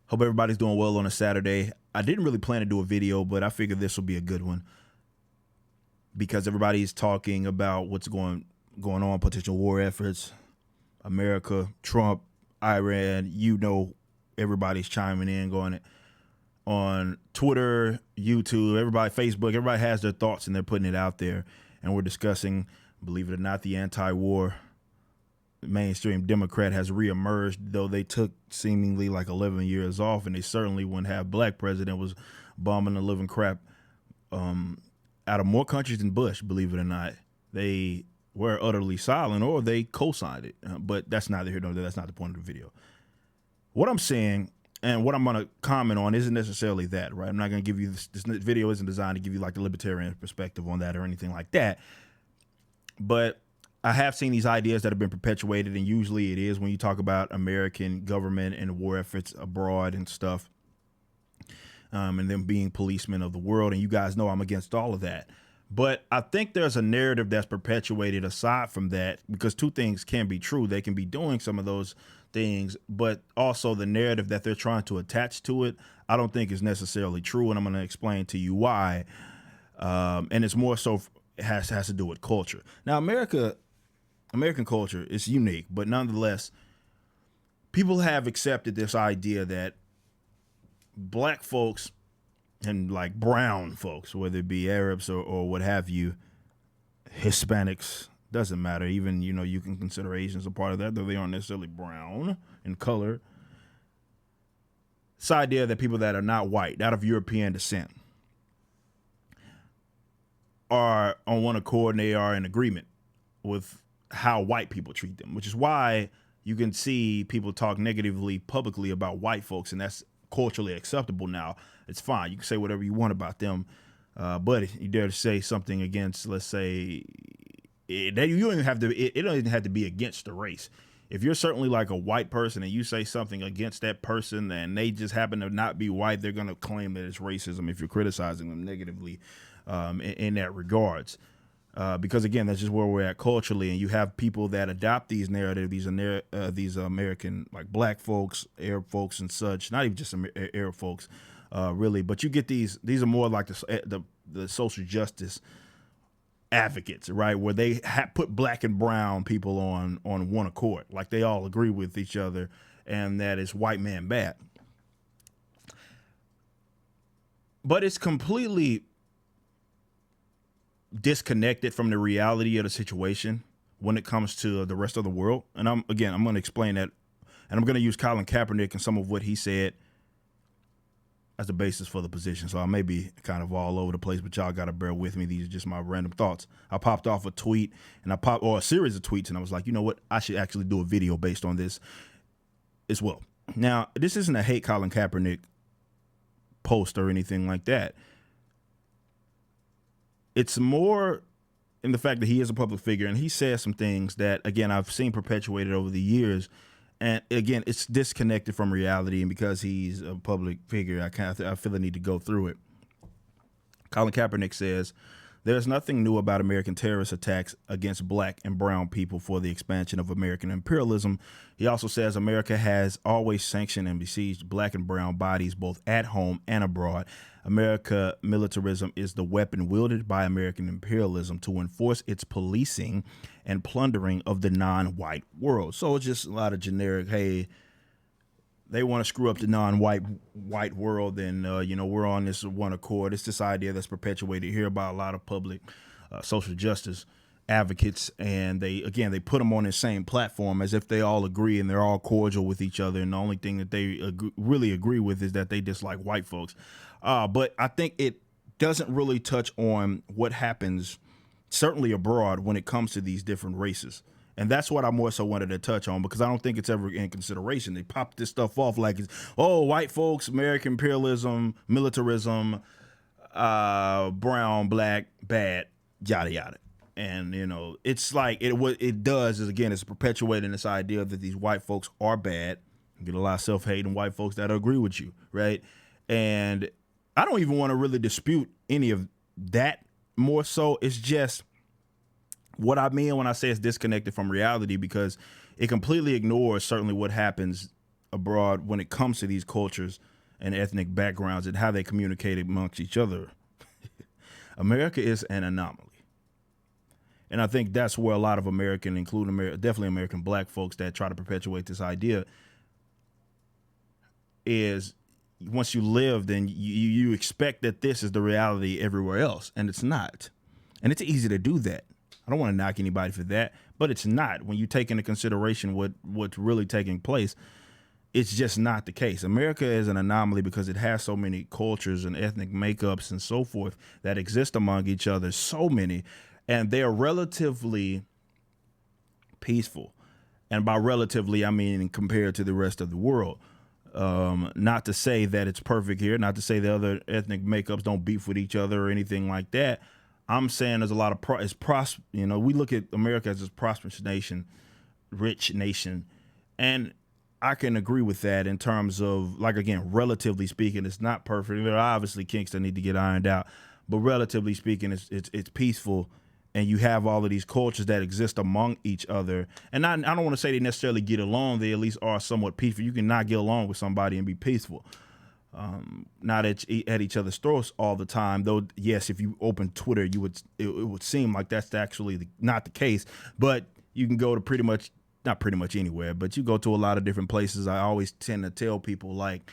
Hope everybody's doing well on a Saturday. I didn't really plan to do a video, but I figured this will be a good one because everybody's talking about what's going on, potential war efforts, America, Trump, Iran. Everybody's chiming in, going on Twitter, YouTube, everybody, Facebook. Everybody has their thoughts and they're putting it out there, and we're discussing, believe it or not, the anti-war mainstream Democrat has reemerged, though they took seemingly like 11 years off, and they certainly wouldn't have black president was bombing the living crap out of more countries than Bush, believe it or not. They were utterly silent, or they co-signed it, but that's neither here nor there. That's not the point of the video. What I'm saying and what I'm going to comment on isn't necessarily that, right? I'm not going to give you this video isn't designed to give you like the libertarian perspective on that or anything like that, but I have seen these ideas that have been perpetuated, and usually it is when you talk about American government and war efforts abroad and stuff, and them being policemen of the world. And you guys know I'm against all of that. But I think there's a narrative that's perpetuated aside from that, because two things can be true. They can be doing some of those things, but also the narrative that they're trying to attach to it, I don't think is necessarily true. And I'm going to explain to you why. And it's more so has to do with culture. Now, American culture is unique, but nonetheless, people have accepted this idea that black folks and like brown folks, whether it be Arabs or what have you, Hispanics, doesn't matter. Even, you can consider Asians a part of that, though they aren't necessarily brown in color. This idea that people that are not white, not of European descent, are on one accord and they are in agreement with how white people treat them, which is why you can see people talk negatively publicly about white folks, and that's culturally acceptable now. It's fine. You can say whatever you want about them, but you dare to say something against, let's say, you don't even have to. It don't even have to be against the race. If you're certainly like a white person and you say something against that person and they just happen to not be white, they're going to claim that it's racism if you're criticizing them negatively in that regards. Because again, that's just where we're at culturally, and you have people that adopt these narratives, these American like black folks, Arab folks, and such. Not even just Arab folks, really, but you get these are more like the social justice advocates, right? Where they put black and brown people on one accord, like they all agree with each other, and that is white man bad. But it's completely disconnected from the reality of the situation when it comes to the rest of the world. And I'm going to explain that, and I'm going to use Colin Kaepernick and some of what he said as the basis for the position. So I may be kind of all over the place, but y'all got to bear with me. These are just my random thoughts. I popped off a tweet or a series of tweets, and I was like, you know what? I should actually do a video based on this as well. Now, this isn't a hate Colin Kaepernick post or anything like that. It's more in the fact that he is a public figure, and he says some things that, again, I've seen perpetuated over the years. And again, it's disconnected from reality. And because he's a public figure, I feel the need to go through it. Colin Kaepernick says, "There's nothing new about American terrorist attacks against black and brown people for the expansion of American imperialism." He also says America has always sanctioned and besieged black and brown bodies both at home and abroad. America militarism is the weapon wielded by American imperialism to enforce its policing and plundering of the non-white world. So it's just a lot of generic, hey, they want to screw up the non-white world, and we're on this one accord. It's this idea that's perpetuated here by a lot of public social justice advocates, and they put them on the same platform as if they all agree and they're all cordial with each other, and the only thing that they really agree with is that they dislike white folks. But I think it doesn't really touch on what happens, certainly abroad, when it comes to these different races. And that's what I more so wanted to touch on, because I don't think it's ever in consideration. They pop this stuff off like it's, white folks, American imperialism, militarism, brown, black, bad, yada, yada. And, it's like what it does is, again, it's perpetuating this idea that these white folks are bad. You get a lot of self-hating white folks that agree with you, right? And I don't even want to really dispute any of that. More so, it's just what I mean when I say it's disconnected from reality, because it completely ignores certainly what happens abroad when it comes to these cultures and ethnic backgrounds and how they communicate amongst each other. America is an anomaly. And I think that's where a lot of American, including definitely American black folks that try to perpetuate this idea is once you live, then you expect that this is the reality everywhere else, and it's not. And it's easy to do that. I don't want to knock anybody for that, but it's not. When you take into consideration what's really taking place, it's just not the case. America is an anomaly because it has so many cultures and ethnic makeups and so forth that exist among each other, so many, and they are relatively peaceful. And by relatively, I mean compared to the rest of the world. Not to say that it's perfect here, not to say the other ethnic makeups don't beef with each other or anything like that. I'm saying there's a lot of we look at America as this prosperous nation, rich nation, and I can agree with that in terms of, like, again, relatively speaking, it's not perfect. There are obviously kinks that need to get ironed out, but relatively speaking, it's peaceful, and you have all of these cultures that exist among each other. And I don't want to say they necessarily get along; they at least are somewhat peaceful. You can not get along with somebody and be peaceful. Not at each other's throats all the time, though. Yes, if you open Twitter, it would seem like that's actually not the case. But you can go to not pretty much anywhere, but you go to a lot of different places. I always tend to tell people, like,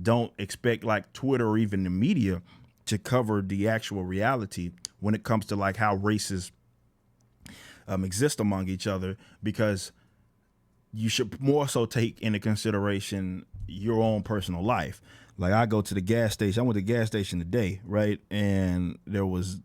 don't expect like Twitter or even the media to cover the actual reality when it comes to like how races exist among each other, because you should more so take into consideration your own personal life. Like, I go to the gas station. I went to the gas station today, right? And there was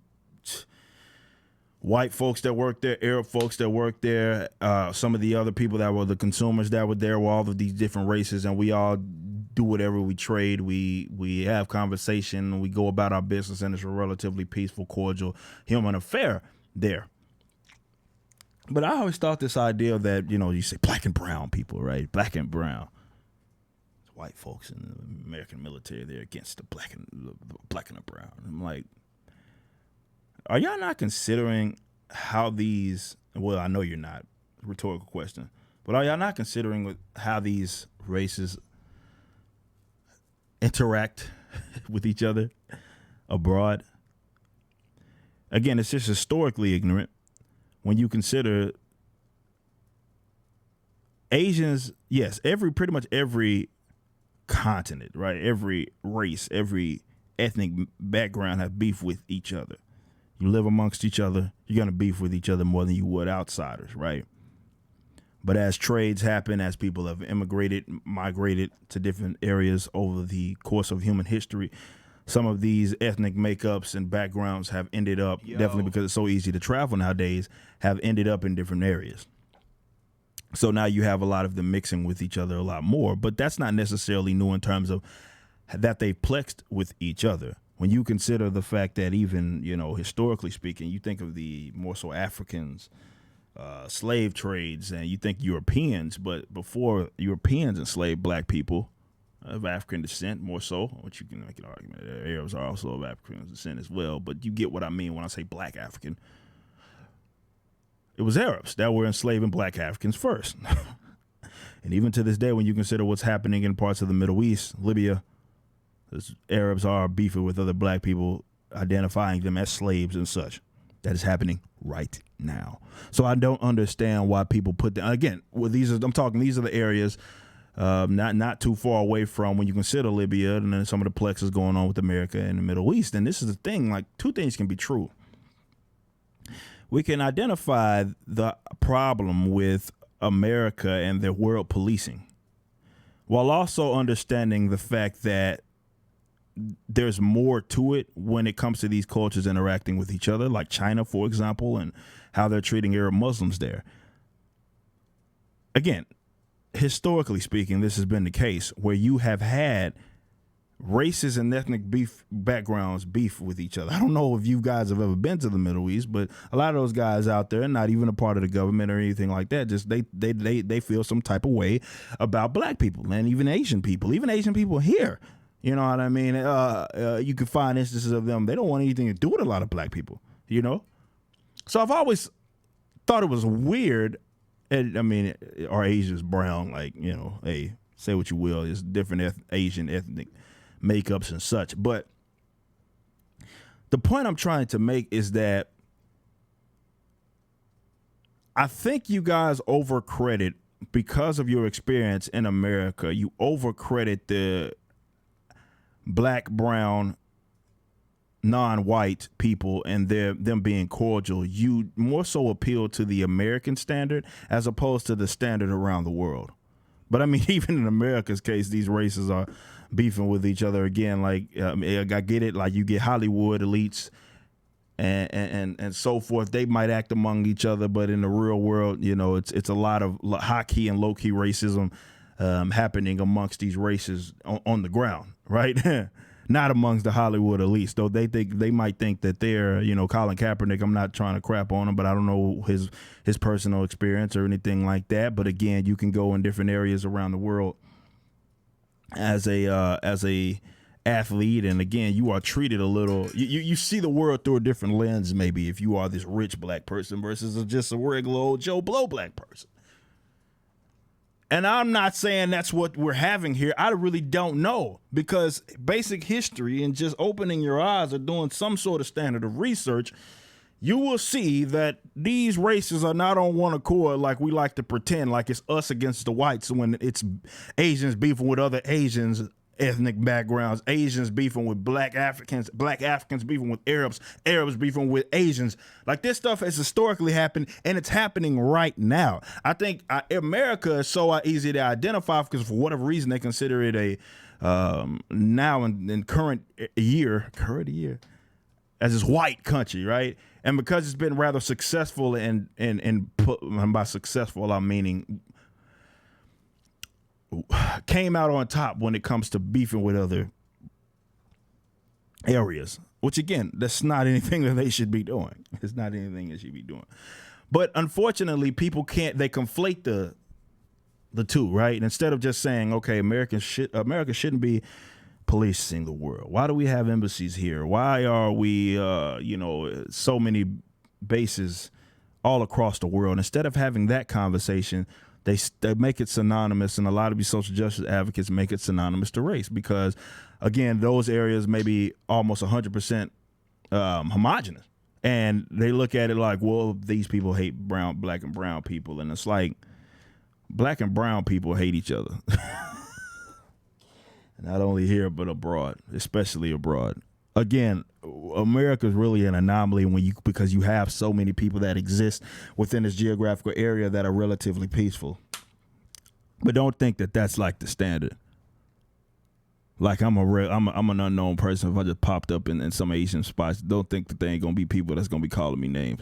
white folks that worked there, Arab folks that worked there, some of the other people that were the consumers that were there were all of these different races, and we all do whatever. We trade, we have conversation, we go about our business, and it's a relatively peaceful, cordial human affair there. But I always thought this idea that, you say black and brown people, right? Black and brown. White folks in the American military, they're against the black and the brown. I'm like, are y'all not considering how these, well, I know you're not, rhetorical question, but are y'all not considering how these races interact with each other abroad? Again, it's just historically ignorant when you consider Asians, yes, pretty much every continent, right? Every race, every ethnic background have beef with each other. You live amongst each other, you're going to beef with each other more than you would outsiders, right? But as trades happen, as people have migrated to different areas over the course of human history, some of these ethnic makeups and backgrounds have ended up, definitely because it's so easy to travel nowadays, have ended up in different areas. So now you have a lot of them mixing with each other a lot more, but that's not necessarily new in terms of that they plexed with each other. When you consider the fact that even, historically speaking, you think of the more so Africans, slave trades, and you think Europeans, but before Europeans enslaved black people of African descent, more so, which you can make an argument that Arabs are also of African descent as well, but you get what I mean when I say black African. It was Arabs that were enslaving black Africans first. And even to this day, when you consider what's happening in parts of the Middle East, Libya, Arabs are beefing with other black people, identifying them as slaves and such. That is happening right now. So I don't understand why people put them, again, these are the areas not too far away from when you consider Libya and then some of the plexes going on with America and the Middle East. And this is the thing, like, two things can be true. We can identify the problem with America and their world policing, while also understanding the fact that there's more to it when it comes to these cultures interacting with each other, like China, for example, and how they're treating Arab Muslims there. Again, historically speaking, this has been the case where you have had races and ethnic backgrounds beef with each other. I don't know if you guys have ever been to the Middle East, but a lot of those guys out there, not even a part of the government or anything like that, just they feel some type of way about black people and even Asian people here. You know what I mean? You can find instances of them. They don't want anything to do with a lot of black people, So I've always thought it was weird. And I mean, our Asia's brown, like, hey, Say what you will. It's different Asian ethnic makeups and such. But the point I'm trying to make is that I think you guys overcredit, because of your experience in America, you overcredit the black, brown, non-white people and them being cordial. You more so appeal to the American standard as opposed to the standard around the world. But I mean, even in America's case, these races are beefing with each other again. Like, I get it. Like, you get Hollywood elites and so forth. They might act among each other, but in the real world, you know, it's a lot of high key and low key racism happening amongst these races on the ground, right? Not amongst the Hollywood elites, though. They might think that they're, you know, Colin Kaepernick. I'm not trying to crap on him, but I don't know his personal experience or anything like that. But again, you can go in different areas around the world as a athlete, and again, you are treated a little. You see the world through a different lens, maybe, if you are this rich black person versus just a regular old Joe Blow black person. And I'm not saying that's what we're having here. I really don't know, because basic history and just opening your eyes or doing some sort of standard of research, you will see that these races are not on one accord like we like to pretend, like it's us against the whites when it's Asians beefing with other Asians, ethnic backgrounds, Asians beefing with black Africans beefing with Arabs beefing with Asians. Like, this stuff has historically happened, and it's happening right now. I think America is so easy to identify because for whatever reason they consider it a now in current year as this white country, right? And because it's been rather successful and by successful I'm meaning came out on top when it comes to beefing with other areas, which again, that's not anything that they should be doing. It's not anything they should be doing. But unfortunately, people they conflate the two, right? And instead of just saying, okay, America shouldn't be policing the world. Why do we have embassies here? Why are we, so many bases all across the world? Instead of having that conversation, they make it synonymous, and a lot of these social justice advocates make it synonymous to race because, again, those areas may be almost 100% homogenous, and they look at it like, well, these people hate black and brown people, and it's like black and brown people hate each other, not only here but abroad, especially abroad. Again, America is really an anomaly because you have so many people that exist within this geographical area that are relatively peaceful. But don't think that that's like the standard. Like I'm an unknown person. If I just popped up in some Asian spots, don't think that there ain't gonna be people that's gonna be calling me names.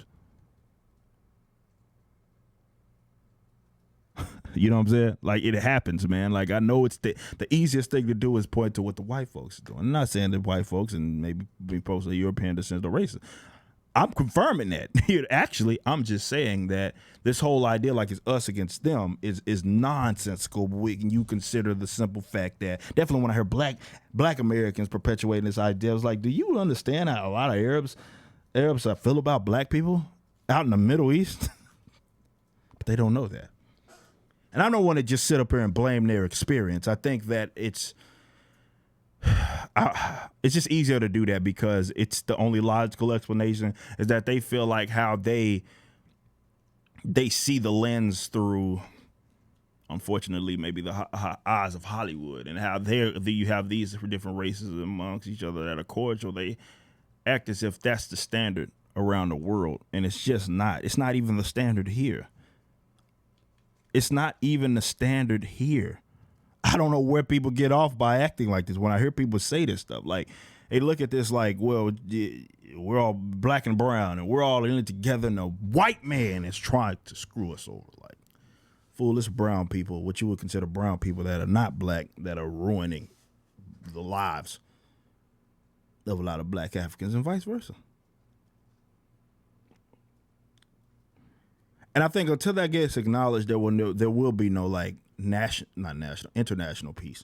You know what I'm saying? Like, it happens, man. Like, I know it's the easiest thing to do is point to what the white folks are doing. I'm not saying that white folks and maybe folks of European descent are racist. I'm confirming that. Actually, I'm just saying that this whole idea like it's us against them is nonsensical when you consider the simple fact that definitely when I hear black Americans perpetuating this idea, I was like, do you understand how a lot of Arabs feel about black people out in the Middle East? But they don't know that. And I don't want to just sit up here and blame their experience. I think that it's just easier to do that because it's the only logical explanation is that they feel like how they see the lens through, unfortunately, maybe the eyes of Hollywood, and how you have these different races amongst each other that are cordial. They act as if that's the standard around the world, and it's just not. It's not even the standard here. It's not even the standard here. I don't know where people get off by acting like this. When I hear people say this stuff, like they look at this like, well, we're all black and brown and we're all in it together, and the white man is trying to screw us over. Like, foolish brown people, what you would consider brown people that are not black, that are ruining the lives of a lot of black Africans and vice versa. And I think until that gets acknowledged, there will be no like international peace.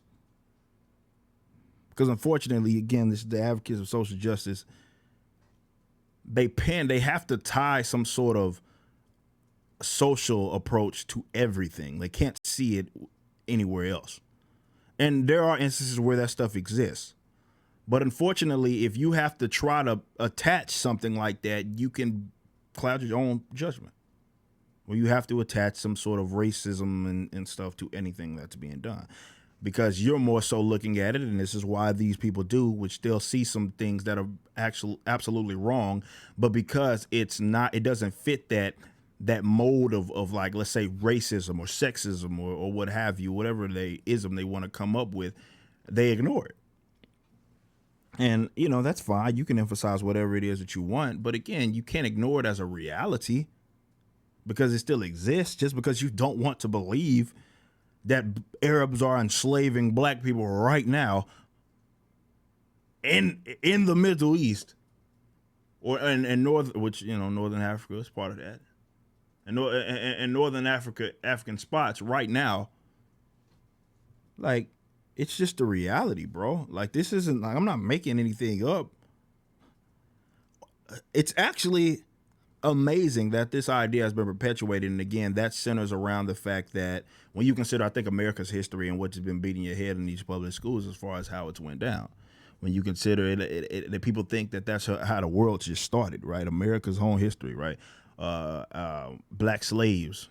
Because unfortunately, again, the advocates of social justice, they have to tie some sort of social approach to everything. They can't see it anywhere else. And there are instances where that stuff exists. But unfortunately, if you have to try to attach something like that, you can cloud your own judgment. Or you have to attach some sort of racism and stuff to anything that's being done. Because you're more so looking at it, and this is why these people do, which they'll see some things that are actually absolutely wrong, but because it doesn't fit that mold of like, let's say, racism or sexism or what have you, whatever they want to come up with, they ignore it. And, that's fine. You can emphasize whatever it is that you want. But again, you can't ignore it as a reality because it still exists. Just because you don't want to believe that Arabs are enslaving black people right now in the Middle East or in Northern Africa is part of that. And Northern African spots right now, like, it's just the reality, bro. Like, this isn't, like, I'm not making anything up. It's actually amazing that this idea has been perpetuated. And again, that centers around the fact that when you consider, I think, America's history and what's been beating your head in these public schools as far as how it's went down. When you consider it, that people think that that's how the world just started, right? America's own history, right? Black slaves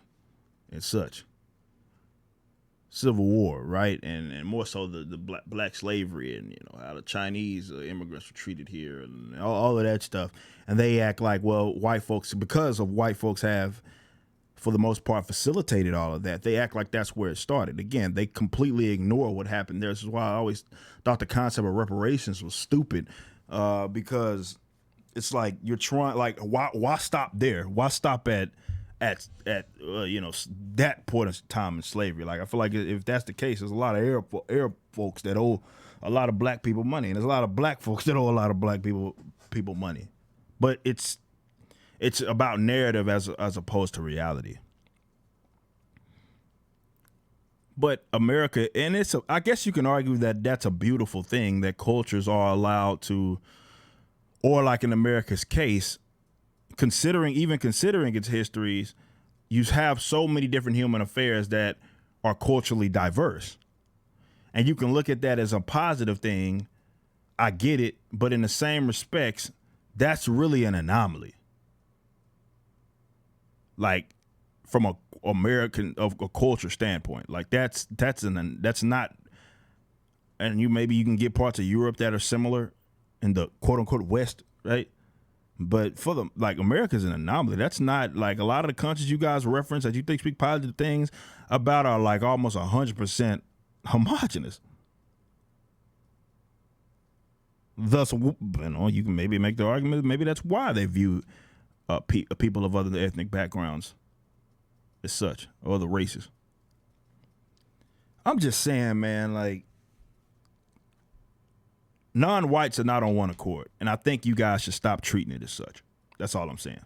and such. Civil War, right, and more so the black slavery and how the Chinese immigrants were treated here and all of that stuff, and they act like, well, white folks, because of white folks have, for the most part, facilitated all of that. They act like that's where it started. Again, they completely ignore what happened there. This is why I always thought the concept of reparations was stupid, because it's like you're trying, like, why stop there? Why stop at that point of time in slavery? Like, I feel like if that's the case, there's a lot of Arab folks that owe a lot of black people money, and there's a lot of black folks that owe a lot of black people money. But it's about narrative as opposed to reality. But America, and I guess you can argue that that's a beautiful thing, that cultures are allowed to, or like in America's case, considering its histories, you have so many different human affairs that are culturally diverse. And you can look at that as a positive thing. I get it. But in the same respects, that's really an anomaly. Like, from a culture standpoint, like that's not, and maybe you can get parts of Europe that are similar in the quote unquote West, right? But for America's an anomaly. That's not, like, a lot of the countries you guys reference that you think speak positive things about are like almost 100% homogenous. Thus, you can maybe make the argument maybe that's why they view people of other ethnic backgrounds as such, or the races. I'm just saying, man, like, non-whites are not on one accord, and I think you guys should stop treating it as such. That's all I'm saying.